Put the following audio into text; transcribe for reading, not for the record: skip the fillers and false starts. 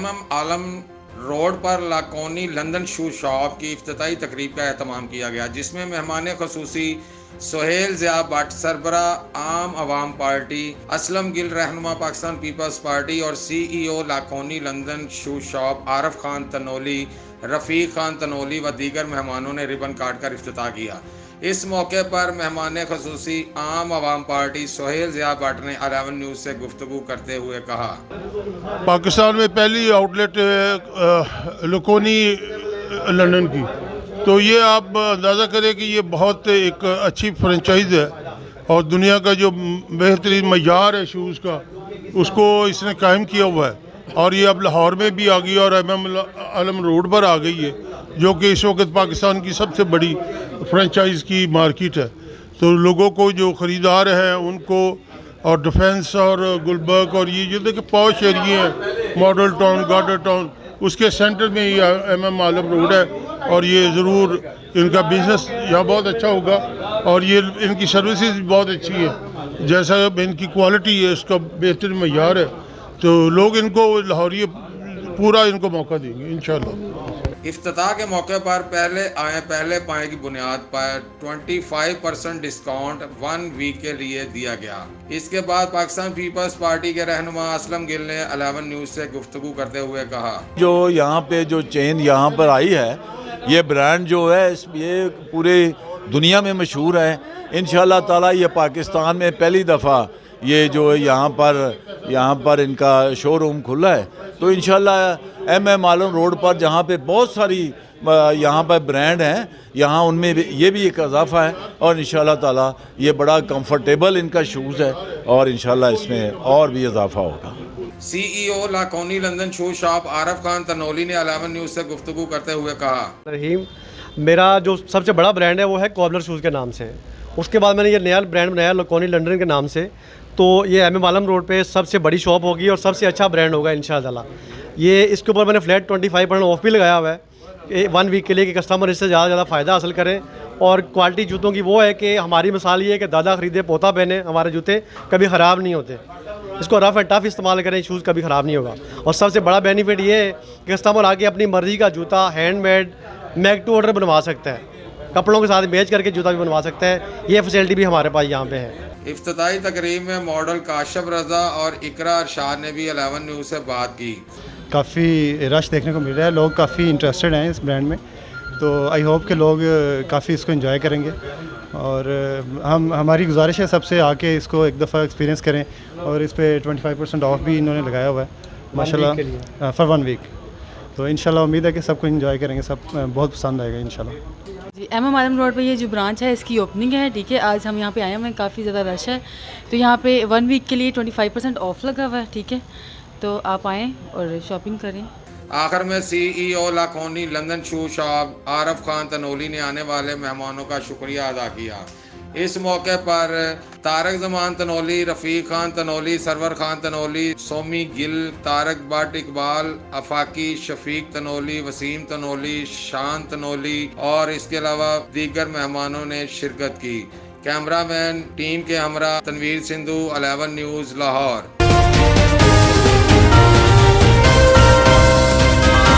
MM आलम road पर लाकोनी London शू shop की इफ्तिताई तकरीब का एहतमाम किया गया, जिसमें मेहमान खसूसी सोहेल ज़िया भट्ट सरबरा आम अवाम पार्टी, असलम गिल रहनुमा पाकिस्तान पीपल्स पार्टी और CEO लाकोनी लंदन शू शॉप आरफ खान तनोली, रफ़ीक खान तनोली व दीगर मेहमानों ने रिबन काट कर इफ्तिताह किया। इस मौके पर मेहमान खसूसी आम अवाम पार्टी सोहेल ज़िया भट्ट ने 11 न्यूज़ से गुफ्तगू करते हुए कहा, पाकिस्तान में पहली आउटलेट लाकोनी लंदन की, तो ये आप अंदाज़ा करें कि ये बहुत एक अच्छी फ्रेंचाइज है और दुनिया का जो बेहतरीन मयार है शूज़ का उसको इसने कायम किया हुआ है। और ये अब लाहौर में भी आ गई और एमएम आलम रोड पर आ गई है, जो कि इस वक्त पाकिस्तान की सबसे बड़ी फ्रेंचाइज की मार्केट है। तो लोगों को जो ख़रीदार हैं उनको, और डिफेंस और गुलबर्ग और ये जो देखिए पॉश एरिए हैं, मॉडल टाउन, गार्डर टाउन, उसके सेंटर में ही एमएम आलम रोड है। और ये ज़रूर इनका बिज़नेस यहाँ बहुत अच्छा होगा और ये इनकी सर्विसेज भी बहुत अच्छी है, जैसा इनकी क्वालिटी है इसका बेहतरीन मयार है। तो लोग इनको लाहौरी पूरा इनको मौका देंगे इंशाल्लाह। इफ्तिताह के मौके पर पहले आए पहले पाए की बुनियाद पर 25% डिस्काउंट 1 वीक के लिए दिया गया। इसके बाद पाकिस्तान पीपल्स पार्टी के रहनुमा असलम गिल ने 11 न्यूज़ से गुफ्तगू करते हुए कहा, जो यहाँ पे जो चेन यहाँ पर आई है, ये ब्रांड जो है ये पूरे दुनिया में मशहूर है। इंशाल्लाह ताला ये पाकिस्तान में पहली दफ़ा ये जो यहाँ पर इनका शोरूम खुला है। तो इंशाल्लाह एमएम आलम रोड पर जहाँ पे बहुत सारी यहाँ पर ब्रांड हैं, यहाँ उनमें ये भी एक इजाफा है और इंशाल्लाह ताला ये बड़ा कंफर्टेबल इनका शूज़ है और इंशाल्लाह इसमें और भी इजाफा होगा। CEO लाकोनी लंदन शू शॉप आरफ खान तनोली ने 11 न्यूज़ से गुफ्तगू करते हुए कहा, रहीम, मेरा जो सबसे बड़ा ब्रांड है वो है कॉबलर शूज़ के नाम से। उसके बाद मैंने ये नया ब्रांड बनाया लाकोनी लंदन के नाम से। तो ये एमएम आलम रोड पे सबसे बड़ी शॉप होगी और सबसे अच्छा ब्रांड होगा इंशाअल्लाह। ये इसके ऊपर मैंने फ्लैट 25% ऑफ भी लगाया हुआ है 1 वीक के लिए कि कस्टमर इससे ज़्यादा फ़ायदा हासिल करें। और क्वालिटी जूतों की वो है कि हमारी मिसाल ये है कि दादा ख़रीदे पोता पहने, हमारे जूते कभी ख़राब नहीं होते। इसको रफ़ एंड टफ़ इस्तेमाल करें, शूज़ कभी ख़राब नहीं होगा। और सबसे बड़ा बेनिफिट ये है कि कस्टमर आके अपनी मर्ज़ी का जूता हैंडमेड मेक टू ऑर्डर बनवा सकता है, कपड़ों के साथ मैच करके जूता भी बनवा सकता है। ये फैसिलिटी भी हमारे पास यहाँ पे है। इफ्तिताई तकरीब में मॉडल काशिफ रज़ा और इकरा अरशाद ने भी 11 न्यूज़ से बात की। काफ़ी रश देखने को मिल रहा है, लोग काफ़ी इंटरेस्टेड हैं इस ब्रांड में। तो आई होप के लोग काफ़ी इसको एंजॉय करेंगे और हमारी गुजारिश है सबसे आके इसको एक दफ़ा एक्सपीरियंस करें। और इस पे 25% ऑफ भी इन्होंने लगाया हुआ है माशाल्लाह फॉर 1 वीक। तो इंशाल्लाह उम्मीद है कि सबको एंजॉय करेंगे, सब बहुत पसंद आएगा इंशाल्लाह। जी, एमएम आलम रोड पे ये जो ब्रांच है इसकी ओपनिंग है, ठीक है। आज हम यहाँ पे आए हैं, काफ़ी ज़्यादा रश है। तो यहाँ पे 1 वीक के लिए 25% ऑफ लगा हुआ है, ठीक है। तो आप आएँ और शॉपिंग करें। आखिर में CEO लाकोनी लंदन शू शॉप आरफ खान तनोली ने आने वाले मेहमानों का शुक्रिया अदा किया। इस मौके पर तारक जमान तनोली, रफ़ीक खान तनोली, सरवर खान तनोली, सोमी गिल, तारक भट्ट, इकबाल अफाकी, शफीक तनोली, वसीम तनोली, शान तनोली और इसके अलावा दीगर मेहमानों ने शिरकत की। कैमरामैन टीम के हमरा तनवीर सिंधु, 11 न्यूज़ लाहौर।